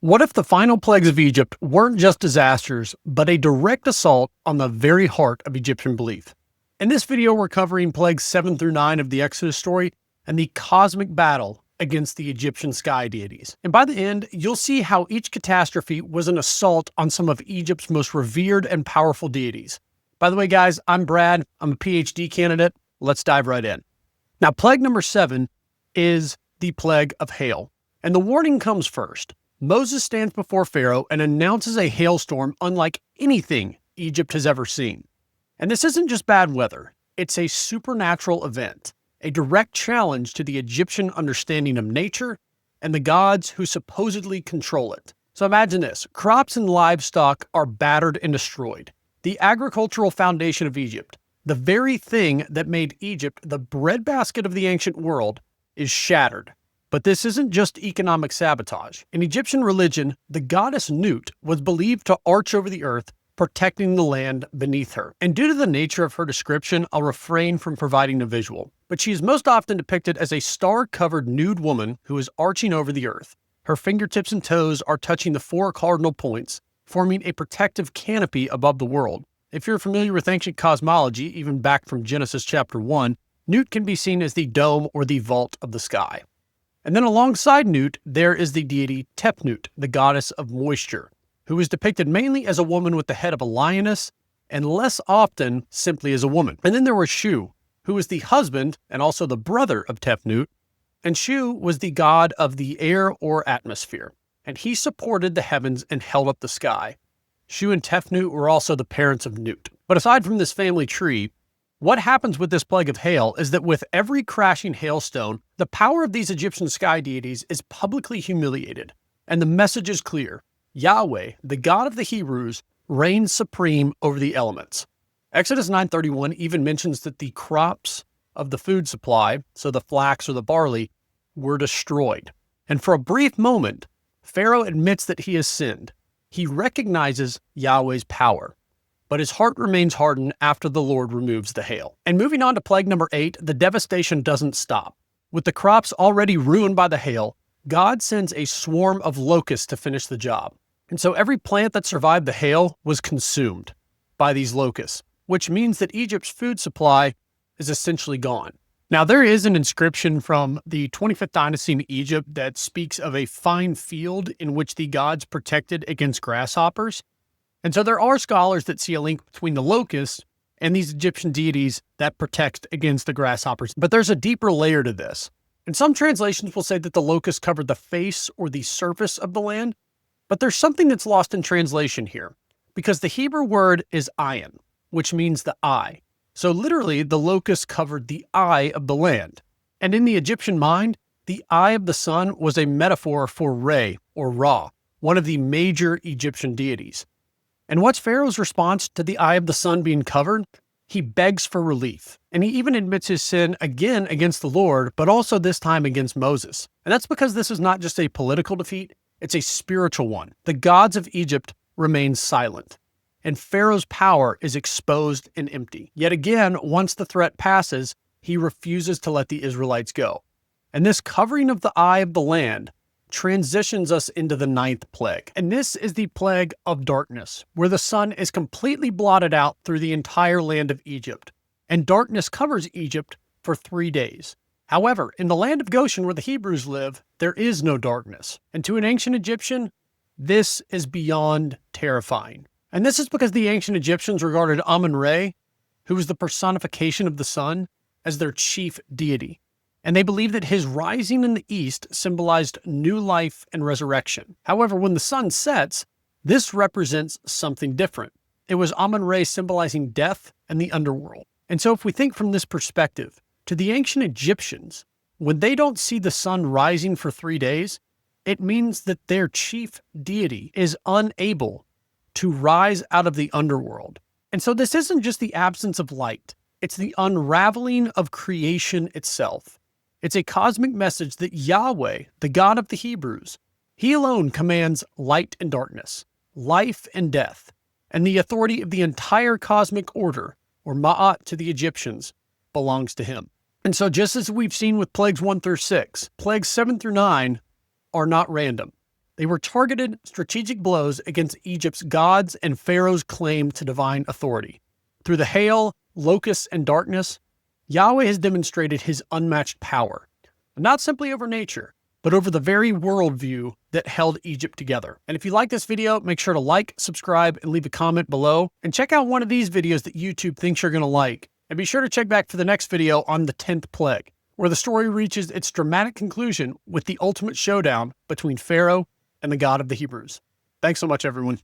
What if the final plagues of Egypt weren't just disasters, but a direct assault on the very heart of Egyptian belief? In this video, we're covering plagues 7 through 9 of the Exodus story and the cosmic battle against the Egyptian sky deities. And by the end, you'll see how each catastrophe was an assault on some of Egypt's most revered and powerful deities. By the way, guys, I'm Brad. I'm a PhD candidate. Let's dive right in. Now, plague number 7 is the plague of hail. And the warning comes first. Moses stands before Pharaoh and announces a hailstorm unlike anything Egypt has ever seen. And this isn't just bad weather. It's a supernatural event, a direct challenge to the Egyptian understanding of nature and the gods who supposedly control it. So imagine this. Crops and livestock are battered and destroyed. The agricultural foundation of Egypt, the very thing that made Egypt the breadbasket of the ancient world, is shattered. But this isn't just economic sabotage. In Egyptian religion, the goddess Nut was believed to arch over the earth, protecting the land beneath her. And due to the nature of her description, I'll refrain from providing a visual. But she is most often depicted as a star-covered nude woman who is arching over the earth. Her fingertips and toes are touching the 4 cardinal points, forming a protective canopy above the world. If you're familiar with ancient cosmology, even back from Genesis chapter 1, Nut can be seen as the dome or the vault of the sky. And then alongside Nut, there is the deity Tefnut, the goddess of moisture, who is depicted mainly as a woman with the head of a lioness, and less often simply as a woman. And then there was Shu, who was the husband and also the brother of Tefnut, and Shu was the god of the air or atmosphere, and he supported the heavens and held up the sky. Shu and Tefnut were also the parents of Nut. But aside from this family tree, what happens with this plague of hail is that with every crashing hailstone, the power of these Egyptian sky deities is publicly humiliated. And the message is clear. Yahweh, the God of the Hebrews, reigns supreme over the elements. Exodus 9:31 even mentions that the crops of the food supply, so the flax or the barley, were destroyed. And for a brief moment, Pharaoh admits that he has sinned. He recognizes Yahweh's power. But his heart remains hardened after the Lord removes the hail. And moving on to plague number 8, the devastation doesn't stop. With the crops already ruined by the hail, God sends a swarm of locusts to finish the job. And so every plant that survived the hail was consumed by these locusts, which means that Egypt's food supply is essentially gone. Now, there is an inscription from the 25th dynasty in Egypt that speaks of a fine field in which the gods protected against grasshoppers. And so there are scholars that see a link between the locusts and these Egyptian deities that protect against the grasshoppers. But there's a deeper layer to this. And some translations will say that the locusts covered the face or the surface of the land. But there's something that's lost in translation here, because the Hebrew word is ayin, which means the eye. So literally, the locusts covered the eye of the land. And in the Egyptian mind, the eye of the sun was a metaphor for Re, or Ra, one of the major Egyptian deities. And what's Pharaoh's response to the eye of the sun being covered? He begs for relief. And he even admits his sin again against the Lord, but also this time against Moses. And that's because this is not just a political defeat, it's a spiritual one. The gods of Egypt remain silent, and Pharaoh's power is exposed and empty. Yet again, once the threat passes, he refuses to let the Israelites go. And this covering of the eye of the land transitions us into the 9th plague. And this is the plague of darkness, where the sun is completely blotted out through the entire land of Egypt. And darkness covers Egypt for 3 days. However, in the land of Goshen where the Hebrews live, there is no darkness. And to an ancient Egyptian, this is beyond terrifying. And this is because the ancient Egyptians regarded Amun-Ra, who was the personification of the sun, as their chief deity. And they believed that his rising in the east symbolized new life and resurrection. However, when the sun sets, this represents something different. It was Amun-Ra symbolizing death and the underworld. And so if we think from this perspective, to the ancient Egyptians, when they don't see the sun rising for 3 days, it means that their chief deity is unable to rise out of the underworld. And so this isn't just the absence of light, it's the unraveling of creation itself. It's a cosmic message that Yahweh, the God of the Hebrews, he alone commands light and darkness, life and death, and the authority of the entire cosmic order, or Ma'at to the Egyptians, belongs to him. And so just as we've seen with plagues 1 through 6, plagues 7 through 9 are not random. They were targeted strategic blows against Egypt's gods and Pharaoh's claim to divine authority. Through the hail, locusts, and darkness, Yahweh has demonstrated his unmatched power, not simply over nature, but over the very worldview that held Egypt together. And if you like this video, make sure to like, subscribe, and leave a comment below. And check out one of these videos that YouTube thinks you're going to like. And be sure to check back for the next video on the 10th plague, where the story reaches its dramatic conclusion with the ultimate showdown between Pharaoh and the God of the Hebrews. Thanks so much, everyone.